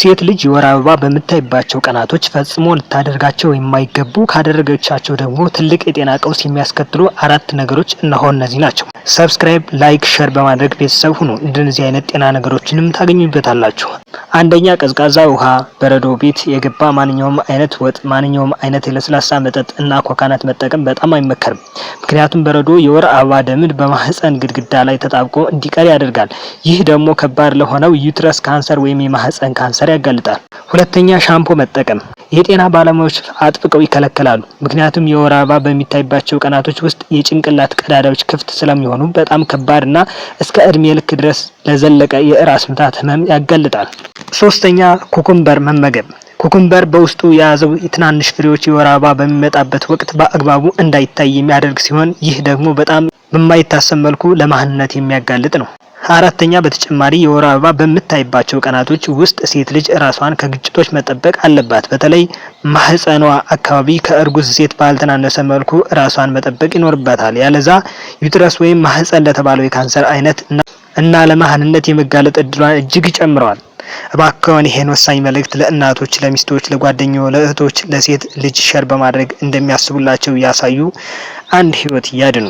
ሴት ልጅ የወር አበባ በምታይባቸው ቀናቶች ፈጽሞ ልታደርጋቸው የማይገቡ ካደረገቻቸው ደግሞ ትልቅ የጤና ቀውስ የሚያስከትሉ 4 ነገሮች እነሆ እነዚህ ናቸው። ሰብስክራይብ፣ ላይክ፣ ሼር በማድረግ ቤተሰብ ሁኑ። እንደዚህ አይነት ጤና ነገሮችንም ታገኙበታላችሁ። አንደኛ፣ ቀዝቃዛ ውሃ፣ በረዶ ቤት የገባ ማንኛውም አይነት ወጥ፣ ማንኛውም አይነት የለስላሳ መጠጥ እና ኮካናት መጠቀም በጣም አይመከርም። ምክንያቱም በረዶ የወር አበባ ደምን በማህፀን ግድግዳ ላይ ተጣብቆ እንዲቀር ያደርጋል። ይህ ደግሞ ከባድ ለሆነው ዩትረስ ካንሰር ወይም የማህፀን ካንሰር ያጋልጣል። ሁለተኛ፣ ሻምፖ መጠቀም የጤና ባለሙያዎች አጥብቀው ይከለክላሉ። ምክንያቱም የወር አበባ በሚታይባቸው ቀናቶች ውስጥ የጭንቅላት ቀዳዳዎች ክፍት ስለሚሆኑ በጣም ከባድና እስከ እድሜ ልክ ድረስ ለዘለቀ የራስ ምታት ህመም ያጋልጣል። ሶስተኛ፣ ኩኩምበር መመገብ ኩኩምበር በውስጡ የያዘው የትናንሽ ፍሬዎች የወር አበባ በሚመጣበት ወቅት በአግባቡ እንዳይታይ የሚያደርግ ሲሆን ይህ ደግሞ በጣም በማይታሰብ መልኩ ለማህንነት የሚያጋልጥ ነው። አራተኛ፣ በተጨማሪ የወር አበባ በምታይባቸው ቀናቶች ውስጥ ሴት ልጅ ራሷን ከግጭቶች መጠበቅ አለባት። በተለይ ማህፀኗ አካባቢ ከእርጉዝ ሴት ባልተናነሰ መልኩ ራሷን መጠበቅ ይኖርባታል። ያለዛ ዩትረስ ወይም ማህፀን ለተባለው የካንሰር አይነት እና ለማህንነት የመጋለጥ እድሏን እጅግ ይጨምረዋል። እባክዎን ይሄን ወሳኝ መልእክት ለእናቶች፣ ለሚስቶች፣ ለጓደኞች፣ ለእህቶች፣ ለሴት ልጅ ሸር በማድረግ እንደሚያስቡላቸው ያሳዩ። አንድ ህይወት ያድኑ።